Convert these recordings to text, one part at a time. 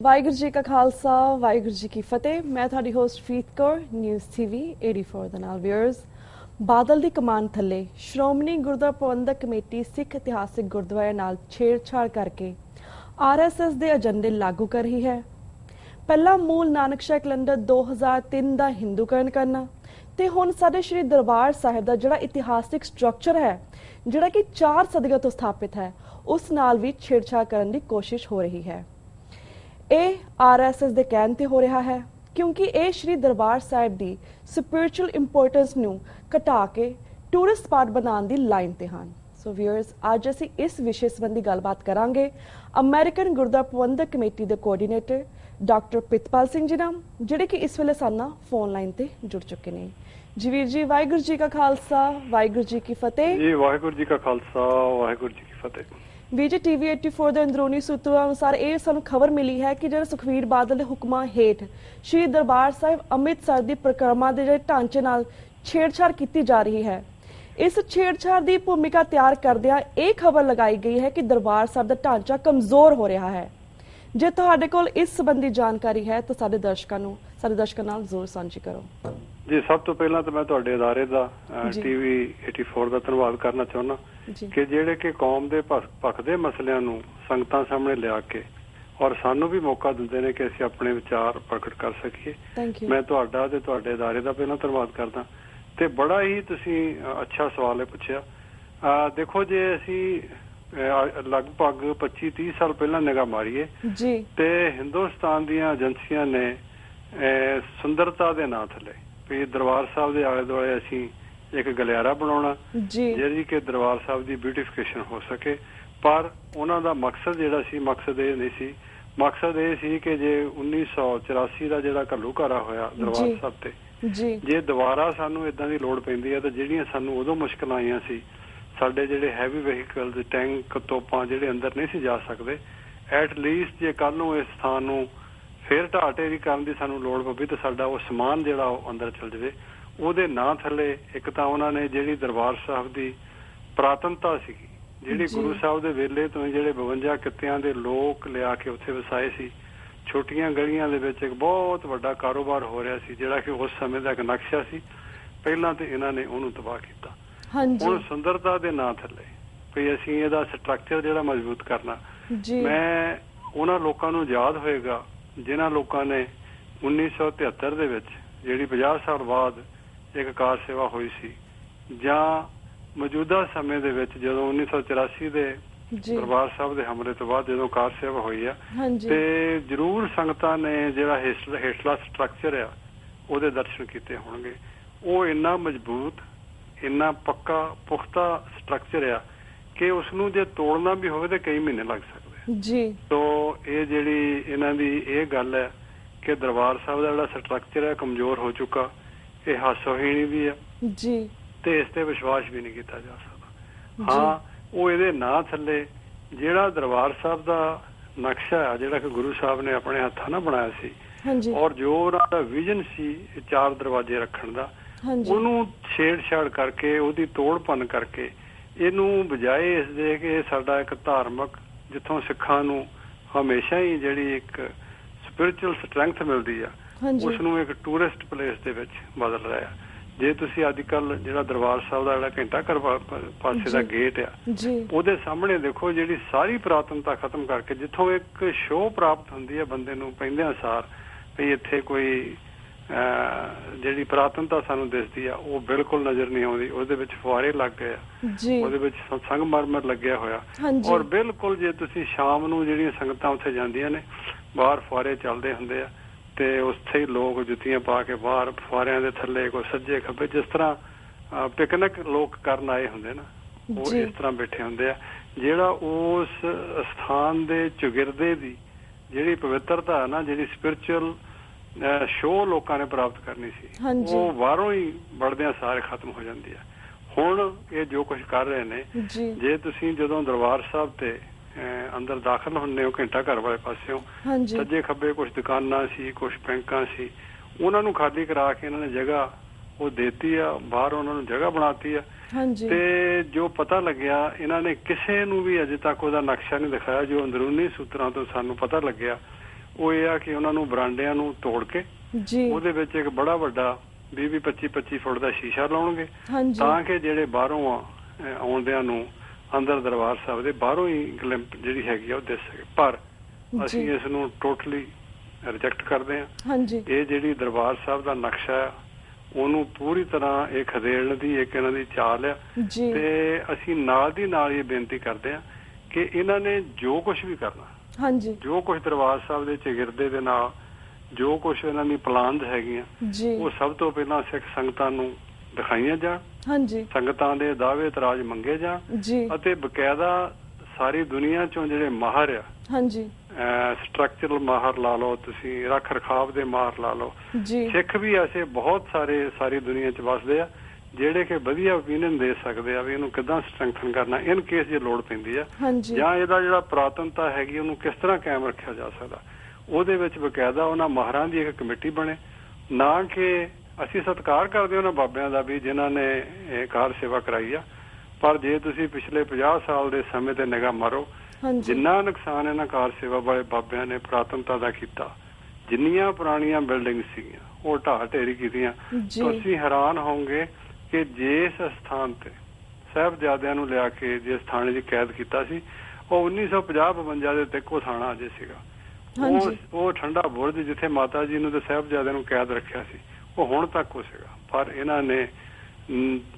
ਵਾਹਿਗੁਰੂ ਜੀ ਕਾ ਖਾਲਸਾ ਵਾਹਿਗੁਰੂ ਜੀ ਕੀ ਫਤਿਹ। ਮੈਂ ਤੁਹਾਡੀ host Farid Kaur, news TV 84 ਦੇ ਨਾਲ। ਵਿਊਅਰਸ, ਬਾਦਲ ਦੀ ਕਮਾਨ ਥੱਲੇ ਸ਼੍ਰੋਮਣੀ ਗੁਰਦੁਆਰਾ ਪ੍ਰਬੰਧਕ ਕਮੇਟੀ ਸਿੱਖ ਇਤਿਹਾਸਿਕ ਗੁਰਦੁਆਰੇ ਨਾਲ ਛੇੜਛਾੜ ਕਰਕੇ ਆਰਐਸਐਸ ਦੇ ਏਜੰਡੇ ਲਾਗੂ ਕਰ ਰਹੀ ਹੈ। ਪਹਿਲਾ ਮੂਲ ਨਾਨਕਸ਼ਾਹੀ ਕੈਲੰਡਰ 2003 ਦਾ ਹਿੰਦੂਕਰਨ ਕਰਨਾ ਤੇ ਹੁਣ ਸਾਡੇ ਸ਼੍ਰੀ ਦਰਬਾਰ ਸਾਹਿਬ ਦਾ ਜਿਹੜਾ ਇਤਿਹਾਸਿਕ ਸਟਰਕਚਰ ਹੈ, ਜਿਹੜਾ ਕਿ 4 ਸਦੀਆਂ ਤੋਂ ਸਥਾਪਿਤ ਹੈ, ਉਸ ਨਾਲ ਵੀ ਛੇੜਛਾੜ ਕਰਨ ਦੀ ਕੋਸ਼ਿਸ਼ ਹੋ ਰਹੀ ਹੈ। ਇਹ ਆਰਐਸਐਸ ਦੇ ਕਹਿਣ ਤੇ ਹੋ ਰਿਹਾ ਹੈ ਕਿਉਂਕਿ ਇਹ ਸ਼੍ਰੀ ਦਰਬਾਰ ਸਾਹਿਬ ਦੀ ਸਪਿਰਿਚੁਅਲ ਇੰਪੋਰਟੈਂਸ ਨੂੰ ਘਟਾ ਕੇ ਟੂਰਿਸਟ ਸਪਾਟ ਬਣਾਉਣ ਦੀ ਲਾਈਨ ਤੇ ਹਨ। ਸੋ ਵਿਊਅਰਸ, ਅੱਜ ਅਸੀਂ ਇਸ ਵਿਸ਼ੇ ਸੰਬੰਧੀ ਗੱਲਬਾਤ ਕਰਾਂਗੇ ਅਮਰੀਕਨ ਗੁਰਦੁਆਰਾ ਪ੍ਰਬੰਧਕ ਕਮੇਟੀ ਦੇ ਕੋਆਰਡੀਨੇਟਰ ਡਾਕਟਰ ਪ੍ਰਿਤਪਾਲ ਸਿੰਘ ਜੀ ਨਾਲ, ਜਿਹੜੇ ਕਿ ਇਸ ਵੇਲੇ ਸਾਡੇ ਨਾਲ ਫੋਨ ਲਾਈਨ ਤੇ ਜੁੜ ਚੁੱਕੇ ਨੇ। ਜੀ ਵੀਰ ਜੀ, ਵਾਹਿਗੁਰੂ ਜੀ ਕਾ ਖਾਲਸਾ ਵਾਹਿਗੁਰੂ ਜੀ ਕੀ ਫਤਿਹ। ਜੀ ਵਾਹਿਗੁਰੂ ਜੀ ਕਾ ਖਾਲਸਾ ਵਾਹਿਗੁਰੂ ਜੀ ਕੀ ਫਤਿਹ। ਵੀਰ ਜੀ, ਟੀਵੀ 84 ਦੇ ਅੰਦਰੂਨੀ ਸੂਤਰਾਂ ਅਨੁਸਾਰ ਇਹ ਸਾਨੂੰ ਖਬਰ ਮਿਲੀ ਹੈ ਕਿ ਜਿਹੜਾ ਸੁਖਬੀਰ ਬਾਦਲ ਦੇ ਹੁਕਮਾਂ ਹੇਠ ਸ਼੍ਰੀ ਦਰਬਾਰ ਸਾਹਿਬ ਅੰਮ੍ਰਿਤਸਰ ਦੀ ਪਰਿਕਰਮਾ ਦੇ ਜਿਹੜੇ ਢਾਂਚੇ ਨਾਲ ਛੇੜਛਾੜ ਕੀਤੀ ਜਾ ਰਹੀ ਹੈ। ਇਸ ਛੇੜਛਾੜ ਦੀ ਭੂਮਿਕਾ ਤਿਆਰ ਕਰਦਿਆਂ ਇਹ ਖਬਰ ਲਗਾਈ ਗਈ ਹੈ ਕਿ ਦਰਬਾਰ ਸਾਹਿਬ ਦਾ ਢਾਂਚਾ ਕਮਜ਼ੋਰ ਹੋ ਰਿਹਾ ਹੈ। ਜੇ ਤੁਹਾਡੇ ਕੋਲ ਇਸ ਸੰਬੰਧੀ ਜਾਣਕਾਰੀ ਹੈ ਤਾਂ ਸਾਡੇ ਦਰਸ਼ਕਾਂ ਨਾਲ ਜ਼ਰੂਰ ਸਾਂਝੀ ਕਰੋ। ਜੀ, ਸਭ ਤੋਂ ਪਹਿਲਾਂ ਤਾਂ ਮੈਂ ਤੁਹਾਡੇ ਅਦਾਰੇ ਦਾ ਟੀਵੀ 84 ਦਾ ਧੰਨਵਾਦ ਕਰਨਾ ਚਾਹੁੰਦਾ ਕਿ ਜਿਹੜੇ ਕਿ ਕੌਮ ਦੇ ਪੱਖ ਦੇ ਮਸਲਿਆਂ ਨੂੰ ਸੰਗਤਾਂ ਸਾਹਮਣੇ ਲਿਆ ਕੇ ਔਰ ਸਾਨੂੰ ਵੀ ਮੌਕਾ ਦਿੰਦੇ ਨੇ ਕਿ ਅਸੀਂ ਆਪਣੇ ਵਿਚਾਰ ਪ੍ਰਗਟ ਕਰ ਸਕੀਏ। ਮੈਂ ਤੁਹਾਡਾ ਤੇ ਤੁਹਾਡੇ ਅਦਾਰੇ ਦਾ ਪਹਿਲਾਂ ਧੰਨਵਾਦ ਕਰਦਾ। ਤੇ ਬੜਾ ਹੀ ਤੁਸੀਂ ਅੱਛਾ ਸਵਾਲ ਪੁੱਛਿਆ। ਦੇਖੋ, ਜੇ ਅਸੀਂ ਲਗਭਗ 25-30 ਸਾਲ ਪਹਿਲਾਂ ਨਿਗਾਹ ਮਾਰੀਏ ਤੇ ਹਿੰਦੁਸਤਾਨ ਦੀਆਂ ਏਜੰਸੀਆਂ ਨੇ ਸੁੰਦਰਤਾ ਦੇ ਨਾਂ ਥੱਲੇ ਵੀ ਦਰਬਾਰ ਸਾਹਿਬ ਦੇ ਆਲੇ ਦੁਆਲੇ ਅਸੀਂ ਇੱਕ ਗਲਿਆਰਾ ਬਣਾਉਣਾ ਜਿਹੜੀ ਕਿ ਦਰਬਾਰ ਸਾਹਿਬ ਦੀ ਬਿਊਟੀਫਿਕੇਸ਼ਨ ਹੋ ਸਕੇ। ਪਰ ਉਹਨਾਂ ਦਾ ਮਕਸਦ ਜਿਹੜਾ ਸੀ, ਮਕਸਦ ਇਹ ਨਹੀਂ ਸੀ। ਮਕਸਦ ਇਹ ਸੀ ਕਿ ਜੇ 1984 ਦਾ ਜਿਹੜਾ ਘੱਲੂਘਾਰਾ ਹੋਇਆ ਦਰਬਾਰ ਸਾਹਿਬ ਤੇ, ਜੇ ਦੁਬਾਰਾ ਸਾਨੂੰ ਏਦਾਂ ਦੀ ਲੋੜ ਪੈਂਦੀ ਹੈ ਤਾਂ ਜਿਹੜੀਆਂ ਸਾਨੂੰ ਉਦੋਂ ਮੁਸ਼ਕਲਾਂ ਆਈਆਂ ਸੀ, ਸਾਡੇ ਜਿਹੜੇ ਹੈਵੀ ਵਹੀਕਲ ਟੈਂਕ ਤੋਪਾਂ ਜਿਹੜੇ ਅੰਦਰ ਨਹੀਂ ਸੀ ਜਾ ਸਕਦੇ, ਐਟ ਲੀਸਟ ਜੇ ਕੱਲ ਨੂੰ ਇਸ ਸਥਾਨ ਨੂੰ ਫੇਰ ਢਾਹ ਢੇਰੀ ਕਰਨ ਦੀ ਸਾਨੂੰ ਲੋੜ ਪਵੇ ਤਾਂ ਸਾਡਾ ਉਹ ਸਮਾਨ ਜਿਹੜਾ ਉਹ ਅੰਦਰ ਚਲ ਜਾਵੇ। ਉਹਦੇ ਨਾਂ ਥੱਲੇ ਇੱਕ ਤਾਂ ਉਹਨਾਂ ਨੇ ਜਿਹੜੀ ਦਰਬਾਰ ਸਾਹਿਬ ਦੀ ਪੁਰਾਤਨਤਾ ਸੀਗੀ, ਜਿਹੜੀ ਗੁਰੂ ਸਾਹਿਬ ਦੇ ਵੇਲੇ ਤੋਂ ਜਿਹੜੇ 52 ਕਿੱਤਿਆਂ ਦੇ ਲੋਕ ਲਿਆ ਕੇ ਉੱਥੇ ਵਸਾਏ ਸੀ, ਛੋਟੀਆਂ ਗਲੀਆਂ ਦੇ ਵਿੱਚ ਇੱਕ ਬਹੁਤ ਵੱਡਾ ਕਾਰੋਬਾਰ ਹੋ ਰਿਹਾ ਸੀ ਜਿਹੜਾ ਕਿ ਉਸ ਸਮੇਂ ਦਾ ਇੱਕ ਨਕਸ਼ਾ ਸੀ। ਪਹਿਲਾਂ ਤੇ ਇਹਨਾਂ ਨੇ ਉਹਨੂੰ ਤਬਾਹ ਕੀਤਾ। ਹੁਣ ਸੁੰਦਰਤਾ ਦੇ ਨਾਂ ਥੱਲੇ ਵੀ ਅਸੀਂ ਇਹਦਾ ਸਟਰਕਚਰ ਜਿਹੜਾ ਮਜ਼ਬੂਤ ਕਰਨਾ। ਮੈਂ ਉਹਨਾਂ ਲੋਕਾਂ ਨੂੰ ਯਾਦ ਹੋਏਗਾ ਜਿਨ੍ਹਾਂ ਲੋਕਾਂ ਨੇ 1973 ਦੇ ਵਿੱਚ ਜਿਹੜੀ 50 ਸਾਲ ਬਾਅਦ ਇੱਕ ਕਾਰ ਸੇਵਾ ਹੋਈ ਸੀ, ਜਾਂ ਮੌਜੂਦਾ ਸਮੇਂ ਦੇ ਵਿੱਚ ਜਦੋਂ 1984 ਦੇ ਦਰਬਾਰ ਸਾਹਿਬ ਦੇ ਹਮਲੇ ਤੋਂ ਬਾਅਦ ਜਦੋਂ ਕਾਰ ਸੇਵਾ ਹੋਈ ਆ, ਤੇ ਜ਼ਰੂਰ ਸੰਗਤਾਂ ਨੇ ਜਿਹੜਾ ਹੇਠਲਾ ਸਟਰਕਚਰ ਆ ਉਹਦੇ ਦਰਸ਼ਨ ਕੀਤੇ ਹੋਣਗੇ। ਉਹ ਇੰਨਾ ਮਜ਼ਬੂਤ, ਇੰਨਾ ਪੱਕਾ ਪੁਖਤਾ ਸਟਰਕਚਰ ਆ ਕਿ ਉਸਨੂੰ ਜੇ ਤੋੜਨਾ ਵੀ ਹੋਵੇ ਤਾਂ ਕਈ ਮਹੀਨੇ ਲੱਗ ਸਕਦੇ। ਤੋ ਇਹ ਜਿਹੜੀ ਇਹਨਾਂ ਦੀ ਇਹ ਗੱਲ ਹੈ ਕਿ ਦਰਬਾਰ ਸਾਹਿਬ ਦਾ ਜਿਹੜਾ ਸਟਰਕਚਰ ਹੈ ਕਮਜ਼ੋਰ ਹੋ ਚੁੱਕਾ, ਇਹ ਹਾਸੋਹੀਣੀ ਵੀ ਆ ਤੇ ਇਸ ਤੇ ਵਿਸ਼ਵਾਸ ਵੀ ਨਹੀਂ ਕੀਤਾ ਜਾ ਸਕਦਾ। ਹਾਂ, ਉਹ ਇਹਦੇ ਨਾਂ ਥੱਲੇ ਜਿਹੜਾ ਦਰਬਾਰ ਸਾਹਿਬ ਦਾ ਨਕਸ਼ਾ ਆ, ਜਿਹੜਾ ਕਿ ਗੁਰੂ ਸਾਹਿਬ ਨੇ ਆਪਣੇ ਹੱਥਾਂ ਨਾਲ ਬਣਾਇਆ ਸੀ, ਔਰ ਜੋ ਉਹਨਾਂ ਦਾ ਵਿਜ਼ਨ ਸੀ 4 ਦਰਵਾਜ਼ੇ ਰੱਖਣ ਦਾ, ਉਹਨੂੰ ਛੇੜਛਾੜ ਕਰਕੇ, ਉਹਦੀ ਤੋੜ ਭੰਨ ਕਰਕੇ, ਇਹਨੂੰ ਬਜਾਏ ਇਸ ਦੇ ਕਿ ਇਹ ਸਾਡਾ ਇੱਕ ਧਾਰਮਿਕ, ਜਿੱਥੋਂ ਸਿੱਖਾਂ ਨੂੰ ਹਮੇਸ਼ਾ ਹੀ ਜਿਹੜੀ ਇੱਕ ਸਪਿਰਿਚੁਅਲ ਸਟਰੈਂਥ ਮਿਲਦੀ ਆ, ਉਸਨੂੰ ਇੱਕ ਟੂਰਿਸਟ ਪਲੇਸ ਦੇ ਵਿੱਚ ਬਦਲ ਰਿਹਾ। ਜੇ ਤੁਸੀਂ ਅੱਜ ਕੱਲ ਜਿਹੜਾ ਦਰਬਾਰ ਸਾਹਿਬ ਦਾ ਜਿਹੜਾ ਘੰਟਾ ਘਰ ਪਾਸੇ ਦਾ ਗੇਟ ਆ, ਉਹਦੇ ਸਾਹਮਣੇ ਦੇਖੋ, ਜਿਹੜੀ ਸਾਰੀ ਪੁਰਾਤਨਤਾ ਖਤਮ ਕਰਕੇ ਜਿੱਥੋਂ ਇੱਕ ਸ਼ੋਅ ਪ੍ਰਾਪਤ ਹੁੰਦੀ ਹੈ ਬੰਦੇ ਨੂੰ ਪੈਂਦਿਆਂ ਸਾਰ ਵੀ ਇੱਥੇ ਕੋਈ ਜਿਹੜੀ ਪੁਰਾਤਨਤਾ ਸਾਨੂੰ ਦਿਸਦੀ ਆ, ਉਹ ਬਿਲਕੁਲ ਨਜ਼ਰ ਨਹੀਂ ਆਉਂਦੀ। ਉਹਦੇ ਵਿੱਚ ਫੁਆਰੇ ਲੱਗ ਗਏ ਆ, ਉਹਦੇ ਵਿੱਚ ਸੰਗਮਰਮਰ ਲੱਗਿਆ ਹੋਇਆ, ਔਰ ਬਿਲਕੁਲ ਜੇ ਤੁਸੀਂ ਸ਼ਾਮ ਨੂੰ ਜਿਹੜੀਆਂ ਸੰਗਤਾਂ ਉੱਥੇ ਜਾਂਦੀਆਂ ਨੇ, ਬਾਹਰ ਫੁਆਰੇ ਚੱਲਦੇ ਹੁੰਦੇ ਆ ਤੇ ਉੱਥੇ ਹੀ ਲੋਕ ਜੁੱਤੀਆਂ ਪਾ ਕੇ ਬਾਹਰ ਫੁਆਰਿਆਂ ਦੇ ਥੱਲੇ ਕੋਈ ਸੱਜੇ ਖੱਬੇ, ਜਿਸ ਤਰ੍ਹਾਂ ਪਿਕਨਿਕ ਲੋਕ ਕਰਨ ਆਏ ਹੁੰਦੇ ਨਾ, ਉਹ ਇਸ ਤਰ੍ਹਾਂ ਬੈਠੇ ਹੁੰਦੇ ਆ। ਜਿਹੜਾ ਉਸ ਸਥਾਨ ਦੇ ਚੁਗਿਰਦੇ ਦੀ ਜਿਹੜੀ ਪਵਿੱਤਰਤਾ ਨਾ, ਜਿਹੜੀ ਸਪਿਰਿਚੁਅਲ ਸ਼ੋਅ ਲੋਕਾਂ ਨੇ ਪ੍ਰਾਪਤ ਕਰਨੀ ਸੀ, ਉਹ ਬਾਹਰੋਂ ਹੀ ਵੜਦਿਆਂ ਸਾਰੇ ਖਤਮ ਹੋ ਜਾਂਦੀ ਆ। ਹੁਣ ਇਹ ਜੋ ਕੁਛ ਕਰ ਰਹੇ ਨੇ, ਜੇ ਤੁਸੀਂ ਜਦੋਂ ਦਰਬਾਰ ਸਾਹਿਬ ਤੇ ਅੰਦਰ ਦਾਖਲ ਹੁੰਦੇ ਹੋ ਘੰਟਾ ਘਰ ਵਾਲੇ ਪਾਸਿਓਂ, ਸੱਜੇ ਖੱਬੇ ਕੁਛ ਦੁਕਾਨਾਂ ਸੀ, ਕੁਛ ਬੈਂਕਾਂ ਸੀ, ਉਹਨਾਂ ਨੂੰ ਖਾਲੀ ਕਰਾ ਕੇ ਇਹਨਾਂ ਨੇ ਜਗ੍ਹਾ ਉਹ ਦੇਤੀ ਆ, ਬਾਹਰ ਉਹਨਾਂ ਨੂੰ ਜਗ੍ਹਾ ਬਣਾਤੀ ਆ। ਤੇ ਜੋ ਪਤਾ ਲੱਗਿਆ, ਇਹਨਾਂ ਨੇ ਕਿਸੇ ਨੂੰ ਵੀ ਅਜੇ ਤੱਕ ਉਹਦਾ ਨਕਸ਼ਾ ਨਹੀਂ ਦਿਖਾਇਆ। ਜੋ ਅੰਦਰੂਨੀ ਸੂਤਰਾਂ ਤੋਂ ਸਾਨੂੰ ਪਤਾ ਲੱਗਿਆ, ਉਹ ਇਹ ਆ ਕਿ ਉਹਨਾਂ ਨੂੰ ਬਰਾਂਡਿਆਂ ਨੂੰ ਤੋੜ ਕੇ ਉਹਦੇ ਵਿੱਚ ਇੱਕ ਬੜਾ ਵੱਡਾ 20-25 ਫੁੱਟ ਦਾ ਸ਼ੀਸ਼ਾ ਲਾਉਣਗੇ ਤਾਂ ਕਿ ਜਿਹੜੇ ਬਾਹਰੋਂ ਆਉਂਦਿਆਂ ਨੂੰ ਅੰਦਰ ਦਰਬਾਰ ਸਾਹਿਬ ਦੇ ਬਾਹਰੋਂ ਹੀ ਗਲਿੰਪ ਜਿਹੜੀ ਹੈਗੀ ਆ ਉਹ ਦਿਸ ਸਕੇ। ਪਰ ਅਸੀਂ ਇਸ ਨੂੰ ਟੋਟਲੀ ਰਿਜੈਕਟ ਕਰਦੇ ਹਾਂ। ਇਹ ਜਿਹੜੀ ਦਰਬਾਰ ਸਾਹਿਬ ਦਾ ਨਕਸ਼ਾ ਆ ਉਹਨੂੰ ਪੂਰੀ ਤਰ੍ਹਾਂ ਇਹ ਖਦੇੜਨ ਦੀ ਇੱਕ ਇਹਨਾਂ ਦੀ ਚਾਲ ਆ ਤੇ ਅਸੀਂ ਨਾਲ ਦੀ ਨਾਲ ਇਹ ਬੇਨਤੀ ਕਰਦੇ ਹਾਂ ਕਿ ਇਹਨਾਂ ਨੇ ਜੋ ਕੁਝ ਵੀ ਕਰਨਾ, ਜੋ ਕੁਝ ਦਰਬਾਰ ਸਾਹਿਬ ਦੇ ਚਿਗਿਰਦੇ ਦੇ ਨਾਲ ਜੋ ਕੁਝ ਇਹਨਾਂ ਦੀ ਪਲਾਨਸ ਹੈਗੀਆਂ ਉਹ ਸਭ ਤੋਂ ਪਹਿਲਾਂ ਸਿੱਖ ਸੰਗਤਾਂ ਨੂੰ ਦਿਖਾਈਆਂ ਜਾਣ, ਸੰਗਤਾਂ ਦੇ ਦਾਅਵੇ ਇਤਰਾਜ਼ ਮੰਗੇ ਜਾਣ ਅਤੇ ਬਕਾਇਦਾ ਸਾਰੀ ਦੁਨੀਆ ਚੋਂ ਜਿਹੜੇ ਮਾਹਰ ਆ, ਸਟਰਕਚਰਲ ਮਾਹਰ ਲਾ ਲਓ, ਤੁਸੀਂ ਰੱਖ ਰਖਾਵ ਦੇ ਮਾਹਰ ਲਾ ਲਓ, ਸਿੱਖ ਵੀ ਐਸੇ ਬਹੁਤ ਸਾਰੇ ਸਾਰੀ ਦੁਨੀਆ ਚ ਵਸਦੇ ਆ ਜਿਹੜੇ ਕਿ ਵਧੀਆ ਓਪੀਨੀਅਨ ਦੇ ਸਕਦੇ ਆ ਵੀ ਇਹਨੂੰ ਕਿੱਦਾਂ ਸਟਰੈਂਥਨ ਕਰਨਾ ਇਨ ਕੇਸ ਜੇ ਲੋੜ ਪੈਂਦੀ ਆ, ਜਾਂ ਇਹਦਾ ਜਿਹੜਾ ਪੁਰਾਤਨਤਾ ਹੈਗੀ ਉਹਨੂੰ ਕਿਸ ਤਰ੍ਹਾਂ ਕਾਇਮ ਰੱਖਿਆ ਜਾ ਸਕਦਾ। ਉਹਦੇ ਵਿੱਚ ਬਕਾਇਦਾ ਉਹਨਾਂ ਮਾਹਰਾਂ ਦੀ ਇੱਕ ਕਮੇਟੀ ਬਣੇ, ਨਾ ਕਿ ਅਸੀਂ ਸਤਿਕਾਰ ਕਰਦੇ ਉਹਨਾਂ ਬਾਬਿਆਂ ਦਾ ਵੀ ਜਿਨ੍ਹਾਂ ਨੇ ਇਹ ਕਾਰ ਸੇਵਾ ਕਰਾਈ ਆ, ਪਰ ਜੇ ਤੁਸੀਂ ਪਿਛਲੇ 50 ਸਾਲ ਦੇ ਸਮੇਂ ਤੇ ਨਿਗਾਹ ਮਾਰੋ ਜਿੰਨਾ ਨੁਕਸਾਨ ਇਹਨਾਂ ਕਾਰ ਸੇਵਾ ਵਾਲੇ ਬਾਬਿਆਂ ਨੇ ਪੁਰਾਤਨਤਾ ਦਾ ਕੀਤਾ, ਜਿੰਨੀਆਂ ਪੁਰਾਣੀਆਂ ਬਿਲਡਿੰਗ ਸੀਗੀਆਂ ਉਹ ਢਾਹ ਢੇਰੀ ਕੀਤੀਆਂ, ਤੁਸੀਂ ਹੈਰਾਨ ਹੋਵੋਗੇ ਕਿ ਜਿਸ ਸਥਾਨ ਤੇ ਸਾਹਿਬਜ਼ਾਦਿਆਂ ਨੂੰ ਲਿਆ ਕੇ ਜਿਸ ਥਾਣੇ 'ਚ ਕੈਦ ਕੀਤਾ ਸੀ ਉਹ 1950-52 ਦੇ ਇੱਕੋ ਥਾਣਾ ਅਜੇ ਸੀਗਾ। ਉਹ ਠੰਡਾ ਬੁਰਜ ਜਿੱਥੇ ਮਾਤਾ ਜੀ ਨੂੰ ਤੇ ਸਾਹਿਬਜ਼ਾਦਿਆਂ ਨੂੰ ਕੈਦ ਰੱਖਿਆ ਸੀ ਉਹ ਹੁਣ ਤੱਕ ਉਹ ਸੀਗਾ। ਪਰ ਇਹਨਾਂ ਨੇ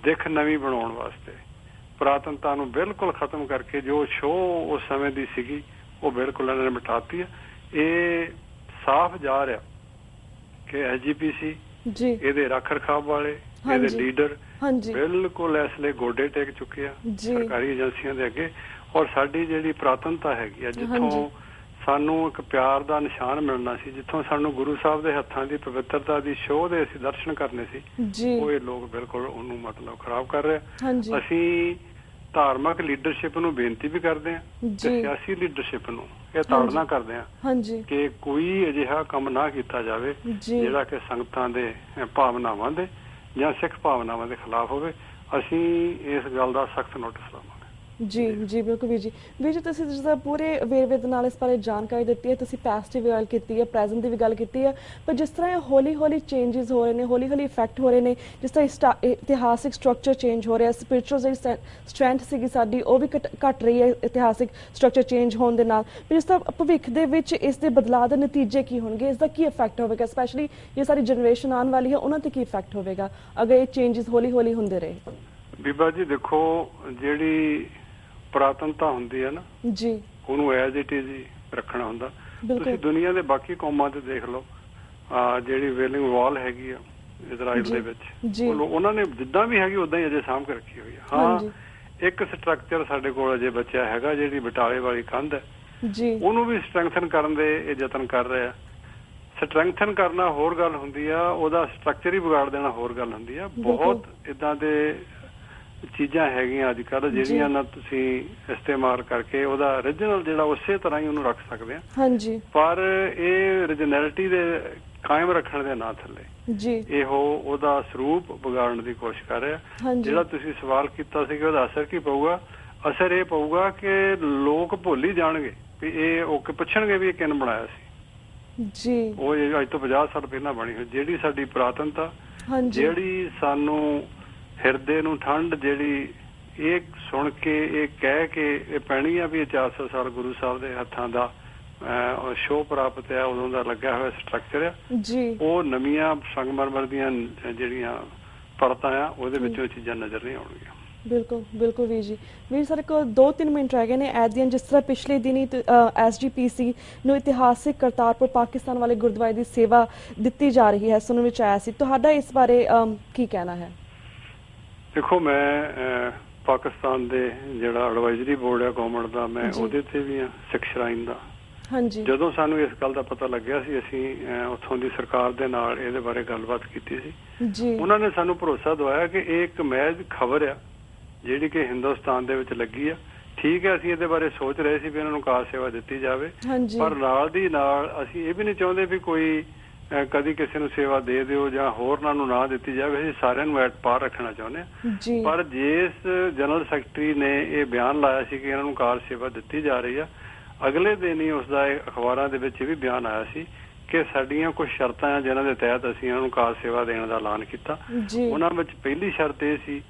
ਦਿੱਖ ਨਵੀਂ ਬਣਾਉਣ ਵਾਸਤੇ ਪੁਰਾਤਨਤਾ ਨੂੰ ਬਿਲਕੁਲ ਖਤਮ ਕਰਕੇ ਜੋ ਸ਼ੋਅ ਉਸ ਸਮੇਂ ਦੀ ਸੀਗੀ ਉਹ ਬਿਲਕੁਲ ਇਹਨਾਂ ਨੇ ਮਿਟਾਤੀ ਹੈ। ਇਹ ਸਾਫ਼ ਜਾ ਰਿਹਾ ਕਿ SGPC ਇਹਦੇ ਰੱਖ ਰਖਾਵ ਵਾਲੇ ਇਹਦੇ ਲੀਡਰ ਬਿਲਕੁਲ ਇਸ ਲਈ ਗੋਡੇ ਟੇਕ ਚੁੱਕੇ ਆ ਸਰਕਾਰੀ ਏਜੰਸੀਆਂ ਦੇ ਅੱਗੇ। ਔਰ ਸਾਡੀ ਜਿਹੜੀ ਪੁਰਾਤਨਤਾ ਹੈਗੀ ਆ, ਜਿੱਥੋਂ ਸਾਨੂੰ ਇੱਕ ਪਿਆਰ ਦਾ ਨਿਸ਼ਾਨ ਮਿਲਣਾ ਸੀ, ਜਿੱਥੋਂ ਸਾਨੂੰ ਗੁਰੂ ਸਾਹਿਬ ਦੇ ਹੱਥਾਂ ਦੀ ਪਵਿੱਤਰਤਾ ਦੀ ਸ਼ੋਅ ਦੇ ਅਸੀਂ ਦਰਸ਼ਨ ਕਰਨੇ ਸੀ, ਉਹ ਇਹ ਲੋਕ ਬਿਲਕੁਲ ਉਹਨੂੰ ਮਤਲਬ ਖਰਾਬ ਕਰ ਰਹੇ। ਅਸੀਂ ਧਾਰਮਿਕ ਲੀਡਰਸ਼ਿਪ ਨੂੰ ਬੇਨਤੀ ਵੀ ਕਰਦੇ ਹਾਂ ਤੇ ਸਿਆਸੀ ਲੀਡਰਸ਼ਿਪ ਨੂੰ ਇਹ ਤਾੜਨਾ ਕਰਦੇ ਹਾਂ ਕਿ ਕੋਈ ਅਜਿਹਾ ਕੰਮ ਨਾ ਕੀਤਾ ਜਾਵੇ ਜਿਹੜਾ ਕਿ ਸੰਗਤਾਂ ਦੇ ਭਾਵਨਾਵਾਂ ਦੇ ਜਾਂ ਸਿੱਖ ਭਾਵਨਾਵਾਂ ਦੇ ਖਿਲਾਫ ਹੋਵੇ। ਅਸੀਂ ਇਸ ਗੱਲ ਦਾ ਸਖਤ ਨੋਟਿਸ ਲਵਾਂਗੇ। ਜੀ ਬਿਲਕੁਲ ਵੀਰ ਜੀ ਤੁਸੀਂ ਜਿਸਦਾ ਪੂਰੇ ਵੇਰਵੇ ਦੇ ਨਾਲ ਇਸ ਬਾਰੇ ਜਾਣਕਾਰੀ ਦਿੱਤੀ ਹੈ, ਤੁਸੀਂ ਪਾਸਟ ਦੀ ਵੀ ਗੱਲ ਕੀਤੀ ਹੈ, ਪ੍ਰੈਜ਼ੈਂਟ ਦੀ ਵੀ ਗੱਲ ਕੀਤੀ ਹੈ, ਪਰ ਜਿਸ ਤਰ੍ਹਾਂ ਇਹ ਹੌਲੀ ਚੇਂਜਸ ਹੋ ਰਹੇ ਨੇ, ਹੌਲੀ ਇਫੈਕਟ ਹੋ ਰਹੇ ਨੇ, ਜਿਸ ਤਰ੍ਹਾਂ ਇਤਿਹਾਸਿਕ ਸਟਰਕਚਰ ਚੇਂਜ ਹੋ ਰਿਹਾ, ਸਪਿਰਿਚੁਅਲ ਜਿਹੜੀ ਸਟਰੈਂਥ ਸੀਗੀ ਸਾਡੀ ਉਹ ਵੀ ਘਟ ਰਹੀ ਹੈ ਇਤਿਹਾਸਿਕ ਸਟਰਕਚਰ ਚੇਂਜ ਹੋਣ ਦੇ ਨਾਲ। ਪਰ ਜਿਸ ਤਰ੍ਹਾਂ ਭਵਿੱਖ ਦੇ ਵਿੱਚ ਇਸ ਦੇ ਬਦਲਾਅ ਦੇ ਨਤੀਜੇ ਕੀ ਹੋਣਗੇ, ਇਸ ਦਾ ਕੀ ਇਫੈਕਟ ਹੋਵੇਗਾ, ਸਪੈਸ਼ਲੀ ਜੇ ਸਾਡੀ ਜਨਰੇਸ਼ਨ ਆਉਣ ਵਾਲੀ ਹੈ ਉਹਨਾਂ ਤੇ ਕੀ ਇਫੈਕਟ ਹੋਵੇਗਾ ਅਗਰ ਇਹ ਚੇਂਜਸ ਹੌਲੀ ਹੁੰਦੇ ਰਹੇ? ਬੀਬਾ ਜੀ ਦੇਖੋ, ਜਿਹੜੀ ਪੁਰਾਤਨਤਾ ਹੁੰਦੀ ਹੈ ਨਾ ਉਹਨੂੰ ਐਜ਼ ਇਟ ਇਜ਼ ਹੀ ਰੱਖਣਾ ਹੁੰਦਾ। ਤੁਸੀਂ ਦੁਨੀਆ ਦੇ ਬਾਕੀ ਕੌਮਾਂ ਤੇ ਦੇਖ ਲਓ, ਜਿਹੜੀ ਵੇਲਿੰਗ ਵਾਲ ਹੈਗੀ ਆ ਇਜ਼ਰਾਈਲ ਦੇ ਵਿੱਚ, ਉਹਨਾਂ ਨੇ ਜਿੱਦਾਂ ਵੀ ਹੈਗੀ ਉਦਾਂ ਹੀ ਅਜੇ ਸਾਂਭ ਕੇ ਰੱਖੀ ਹੋਈ ਆ। ਹਾਂ, ਇੱਕ ਸਟਰਕਚਰ ਸਾਡੇ ਕੋਲ ਅਜੇ ਬਚਿਆ ਹੈਗਾ, ਜਿਹੜੀ ਬਟਾਲੇ ਵਾਲੀ ਕੰਧ ਹੈ, ਉਹਨੂੰ ਵੀ ਸਟਰੈਂਥਨ ਕਰਨ ਦੇ ਇਹ ਯਤਨ ਕਰ ਰਹੇ ਆ। ਸਟਰੈਂਥਨ ਕਰਨਾ ਹੋਰ ਗੱਲ ਹੁੰਦੀ ਆ, ਉਹਦਾ ਸਟਰਕਚਰ ਹੀ ਵਿਗਾੜ ਦੇਣਾ ਹੋਰ ਗੱਲ ਹੁੰਦੀ ਆ। ਬਹੁਤ ਏਦਾਂ ਦੇ ਚੀਜ਼ਾਂ ਹੈਗੀਆਂ ਅੱਜ ਕੱਲ੍ਹ ਜਿਹੜੀਆਂ ਨਾ ਤੁਸੀਂ ਇਸਤੇਮਾਲ ਕਰਕੇ ਉਹਦਾ ਓਰੀਜਨਲ ਜਿਹੜਾ ਉਸੇ ਤਰ੍ਹਾਂ ਹੀ ਉਹਨੂੰ ਰੱਖ ਸਕਦੇ ਆ, ਪਰ ਇਹ ਓਰੀਜਨੈਲਿਟੀ ਦੇ ਕਾਇਮ ਰੱਖਣ ਦੇ ਨਾਂ ਥੱਲੇ ਇਹੋ ਉਹਦਾ ਸਰੂਪ ਵਿਗਾੜਨ ਦੀ ਕੋਸ਼ਿਸ਼ ਕਰ ਰਿਹਾ। ਜਿਹੜਾ ਤੁਸੀਂ ਸਵਾਲ ਕੀਤਾ ਸੀ ਕਿ ਉਹਦਾ ਅਸਰ ਕੀ ਪਊਗਾ, ਅਸਰ ਇਹ ਪਊਗਾ ਕਿ ਲੋਕ ਭੁੱਲ ਹੀ ਜਾਣਗੇ ਵੀ ਇਹ ਉਹ ਪੁੱਛਣਗੇ ਵੀ ਇਹ ਕਿਹਨੇ ਬਣਾਇਆ ਸੀ। ਉਹ ਅੱਜ ਤੋਂ 50 ਸਾਲ ਪਹਿਲਾਂ ਬਣੀ ਹੋਈ ਜਿਹੜੀ ਸਾਡੀ ਪੁਰਾਤਨਤਾ, ਜਿਹੜੀ ਸਾਨੂੰ ਹਿਰਦੇ ਨੂੰ ਠੰਡ, ਜਿਹੜੀ ਇਹ ਸੁਣ ਕੇ ਇਹ ਕਹਿ ਕੇ ਇਹ ਪੈਣੀ ਆ ਵੀ ਇਹ 400 ਸਾਲ ਗੁਰੂ ਸਾਹਿਬ ਦੇ ਹੱਥਾਂ ਦਾ ਸ਼ੋਅ ਪ੍ਰਾਪਤ ਹੈ, ਉਦੋਂ ਦਾ ਲੱਗਿਆ ਹੋਇਆ ਸਟਰਕਚਰ ਆ, ਉਹ ਨਵੀਆਂ ਸੰਗਮਰਮਰ ਦੀਆਂ ਜਿਹੜੀਆਂ ਪਰਤਾਂ ਆ ਉਹਦੇ ਵਿੱਚੋਂ ਚੀਜ਼ਾਂ ਨਜ਼ਰ ਨਹੀਂ ਆਉਣਗੀਆਂ। ਬਿਲਕੁਲ ਵੀਰ ਸਾਡੇ ਕੋਲ 2-3 ਮਿੰਟ ਰਹਿ ਗਏ ਨੇ। ਐਟ ਦੀ ਐਂਡ ਜਿਸ ਤਰ੍ਹਾਂ ਪਿਛਲੇ ਦਿਨੀ SGPC ਨੂੰ ਇਤਿਹਾਸਿਕ ਕਰਤਾਰਪੁਰ ਪਾਕਿਸਤਾਨ ਵਾਲੇ ਗੁਰਦੁਆਰੇ ਦੀ ਸੇਵਾ ਦਿੱਤੀ ਜਾ ਰਹੀ ਹੈ, ਸੁਣਨ ਵਿੱਚ ਆਇਆ ਸੀ, ਤੁਹਾਡਾ ਇਸ ਬਾਰੇ ਕੀ ਕਹਿਣਾ ਹੈ? ਦੇਖੋ, ਮੈਂ ਪਾਕਿਸਤਾਨ ਦੇ ਜਿਹੜਾ ਐਡਵਾਈਜ਼ਰੀ ਬੋਰਡ ਹੈ ਗੌਰਮੈਂਟ ਦਾ, ਮੈਂ ਉਹਦੇ ਤੇ ਵੀ ਹਾਂ, ਸਿੱਖ ਸ਼ਰਾਈਨ ਦਾ। ਜਦੋਂ ਸਾਨੂੰ ਇਸ ਗੱਲ ਦਾ ਪਤਾ ਲੱਗਿਆ ਸੀ, ਅਸੀਂ ਉੱਥੋਂ ਦੀ ਸਰਕਾਰ ਦੇ ਨਾਲ ਇਹਦੇ ਬਾਰੇ ਗੱਲਬਾਤ ਕੀਤੀ ਸੀ। ਉਹਨਾਂ ਨੇ ਸਾਨੂੰ ਭਰੋਸਾ ਦਵਾਇਆ ਕਿ ਇਹ ਇੱਕ ਮਹਿਜ਼ ਖਬਰ ਆ ਜਿਹੜੀ ਕਿ ਹਿੰਦੁਸਤਾਨ ਦੇ ਵਿੱਚ ਲੱਗੀ ਆ। ਠੀਕ ਹੈ, ਅਸੀਂ ਇਹਦੇ ਬਾਰੇ ਸੋਚ ਰਹੇ ਸੀ ਵੀ ਇਹਨਾਂ ਨੂੰ ਕਾਰ ਸੇਵਾ ਦਿੱਤੀ ਜਾਵੇ, ਪਰ ਨਾਲ ਦੀ ਨਾਲ ਅਸੀਂ ਇਹ ਵੀ ਨਹੀਂ ਚਾਹੁੰਦੇ ਵੀ ਕੋਈ ਕਦੀ ਕਿਸੇ ਨੂੰ ਸੇਵਾ ਦੇ ਦਿਓ ਜਾਂ ਹੋਰਨਾਂ ਨੂੰ ਨਾ ਦਿੱਤੀ ਜਾਵੇ। ਅਸੀਂ ਸਾਰਿਆਂ ਨੂੰ ਐਟ ਪਾਰ ਰੱਖਣਾ ਚਾਹੁੰਦੇ ਹਾਂ। ਪਰ ਜਿਸ ਜਨਰਲ ਸੈਕਟਰੀ ਨੇ ਇਹ ਬਿਆਨ ਲਾਇਆ ਸੀ ਕਿ ਇਹਨਾਂ ਨੂੰ ਕਾਰ ਸੇਵਾ ਦਿੱਤੀ ਜਾ ਰਹੀ ਆ, ਅਗਲੇ ਦਿਨ ਹੀ ਉਸਦਾ ਅਖਬਾਰਾਂ ਦੇ ਵਿੱਚ ਇਹ ਵੀ ਬਿਆਨ ਆਇਆ ਸੀ ਕਿ ਸਾਡੀਆਂ ਕੁਝ ਸ਼ਰਤਾਂ ਆ ਜਿਨ੍ਹਾਂ ਦੇ ਤਹਿਤ ਅਸੀਂ ਇਹਨਾਂ ਨੂੰ ਕਾਰ ਸੇਵਾ ਦੇਣ ਦਾ ਐਲਾਨ ਕੀਤਾ। ਉਹਨਾਂ ਵਿੱਚ ਪਹਿਲੀ ਸ਼ਰਤ ਇਹ ਸੀ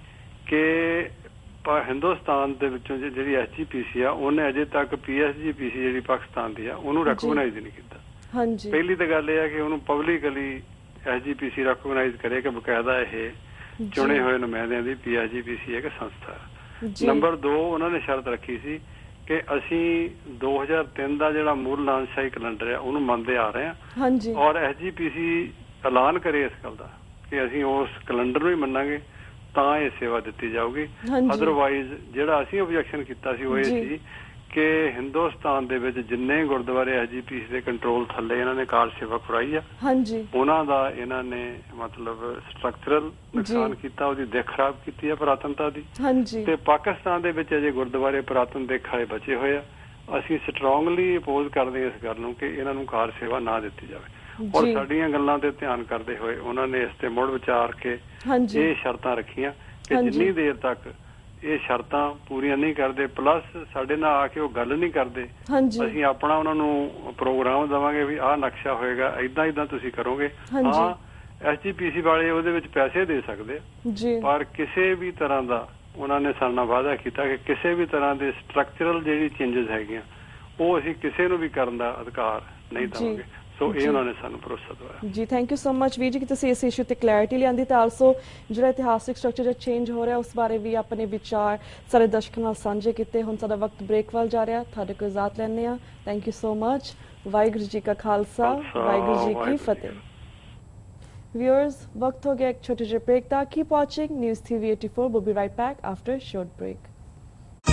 ਕਿ ਹਿੰਦੁਸਤਾਨ ਦੇ ਵਿੱਚੋਂ ਜਿਹੜੀ SGPC ਆ ਉਹਨੇ ਅਜੇ ਤੱਕ PSGPC ਜਿਹੜੀ ਪਾਕਿਸਤਾਨ ਦੀ ਆ ਉਹਨੂੰ ਰੈਕੋਗਨਾਈਜ਼ ਨਹੀਂ ਕੀਤਾ। ਪਹਿਲੀ ਤਾਂ ਗੱਲ ਇਹ ਹੈ ਕਿ ਉਹਨੂੰ ਪਬਲਿਕਲੀ SGPC ਰੈਕੋਗਨਾਈਜ਼ ਕਰੇ ਕਿ ਬਕਾਇਦਾ ਇਹ ਚੁਣੇ ਹੋਏ ਨੁਮਾਇੰਦਿਆਂ ਦੀ PSGPC ਇੱਕ ਸੰਸਥਾ ਹੈ। ਨੰਬਰ 2 ਉਹਨਾਂ ਨੇ ਸ਼ਰਤ ਰੱਖੀ ਸੀ ਕਿ ਅਸੀਂ 2003 ਦਾ ਜਿਹੜਾ ਮੂਲ ਲਾਂਛਾਈ ਕੈਲੰਡਰ ਹੈ ਉਹਨੂੰ ਮੰਨਦੇ ਆ ਰਹੇ ਹਾਂ ਔਰ SGPC ਐਲਾਨ ਕਰੇ ਇਸ ਗੱਲ ਦਾ ਕਿ ਅਸੀਂ ਉਸ ਕੈਲੰਡਰ ਨੂੰ ਹੀ ਮੰਨਾਂਗੇ ਤਾਂ ਇਹ ਸੇਵਾ ਦਿੱਤੀ ਜਾਊਗੀ। ਅਦਰਵਾਈਜ਼ ਜਿਹੜਾ ਅਸੀਂ ਓਬਜੈਕਸ਼ਨ ਕੀਤਾ ਸੀ ਉਹ ਇਹ ਸੀ ਕਿ ਹਿੰਦੁਸਤਾਨ ਦੇ ਵਿੱਚ ਜਿੰਨੇ ਗੁਰਦੁਆਰੇ SGPC ਦੇ ਕੰਟਰੋਲ ਥੱਲੇ ਇਹਨਾਂ ਨੇ ਕਾਰ ਸੇਵਾ ਕਰਾਈ ਆ ਉਹਨਾਂ ਦਾ ਇਹਨਾਂ ਨੇ ਮਤਲਬ ਸਟਰਕਚਰਲ ਨੁਕਸਾਨ ਕੀਤਾ, ਉਹਦੀ ਦਿੱਖ ਖਰਾਬ ਕੀਤੀ ਆ ਪੁਰਾਤਨਤਾ ਦੀ। ਤੇ ਪਾਕਿਸਤਾਨ ਦੇ ਵਿੱਚ ਅਜੇ ਗੁਰਦੁਆਰੇ ਪੁਰਾਤਨ ਦਿੱਖ ਵਾਲੇ ਬਚੇ ਹੋਏ ਆ। ਅਸੀਂ ਸਟਰੋਂਗਲੀ ਅਪੋਜ਼ ਕਰਦੇ ਇਸ ਗੱਲ ਨੂੰ ਕਿ ਇਹਨਾਂ ਨੂੰ ਕਾਰ ਸੇਵਾ ਨਾ ਦਿੱਤੀ ਜਾਵੇ ਔਰ ਸਾਡੀਆਂ ਗੱਲਾਂ ਤੇ ਧਿਆਨ ਕਰਦੇ ਹੋਏ ਉਹਨਾਂ ਨੇ ਇਸ ਤੇ ਮੁੜ ਵਿਚਾਰ ਕੇ ਇਹ ਸ਼ਰਤਾਂ ਰੱਖੀਆਂ ਕਿ ਜਿੰਨੀ ਦੇਰ ਤੱਕ ਇਹ ਸ਼ਰਤਾਂ ਪੂਰੀਆਂ ਨਹੀਂ ਕਰਦੇ ਪਲੱਸ ਸਾਡੇ ਨਾਲ ਆ ਕੇ ਉਹ ਗੱਲ ਨਹੀਂ ਕਰਦੇ ਅਸੀਂ ਆਪਣਾ ਉਹਨਾਂ ਨੂੰ ਪ੍ਰੋਗਰਾਮ ਦੇਵਾਂਗੇ ਵੀ ਆਹ ਨਕਸ਼ਾ ਹੋਏਗਾ, ਏਦਾਂ ਤੁਸੀਂ ਕਰੋਗੇ। ਹਾਂ SGPC ਵਾਲੇ ਉਹਦੇ ਵਿੱਚ ਪੈਸੇ ਦੇ ਸਕਦੇ ਪਰ ਕਿਸੇ ਵੀ ਤਰ੍ਹਾਂ ਦਾ ਉਹਨਾਂ ਨੇ ਸਾਡੇ ਨਾਲ ਵਾਅਦਾ ਕੀਤਾ ਕਿ ਕਿਸੇ ਵੀ ਤਰ੍ਹਾਂ ਦੇ ਸਟਰਕਚਰਲ ਜਿਹੜੀ ਚੇਂਜਸ ਹੈਗੀਆਂ ਉਹ ਅਸੀਂ ਕਿਸੇ ਨੂੰ ਵੀ ਕਰਨ ਦਾ ਅਧਿਕਾਰ ਨਹੀਂ ਦੇਵਾਂਗੇ। ਸੋ ਇਹ ਉਹਨਾਂ ਨੇ ਸਾਨੂੰ ਭਰੋਸਾ ਦਵਾਇਆ ਜੀ। ਥੈਂਕ ਯੂ ਸੋ ਮਚ ਵੀਰ ਜੀ ਕਿ ਤੁਸੀਂ ਇਸ ਇਸ਼ੂ ਤੇ ਕਲੈਰਿਟੀ ਲਿਆਂਦੀ ਤੇ ਆਲਸੋ ਜਿਹੜਾ ਇਤਿਹਾਸਿਕ ਸਟਰਕਚਰ ਚੇਂਜ ਹੋ ਰਿਹਾ ਉਸ ਬਾਰੇ ਵੀ ਆਪਣੇ ਵਿਚਾਰ ਸਾਰੇ ਦਰਸ਼ਕਾਂ ਨਾਲ ਸਾਂਝੇ ਕੀਤੇ। ਹੁਣ ਸਾਡਾ ਵਕਤ ਬ੍ਰੇਕ ਵੱਲ ਜਾ ਰਿਹਾ, ਤੁਹਾਡੇ ਕੋਲ ਇਜਾਜ਼ਤ ਲੈਂਦੇ ਹਾਂ। Thank you so much. Waheguru ji ਕਾ ਖਾਲਸਾ, ਵਾਹਿਗੁਰੂ ਜੀ ਕੀ ਫਤਿਹ। Viewers, वक्त हो गया एक छोटे से ब्रेक था। Keep watching News TV 84. We'll be right back after a short break.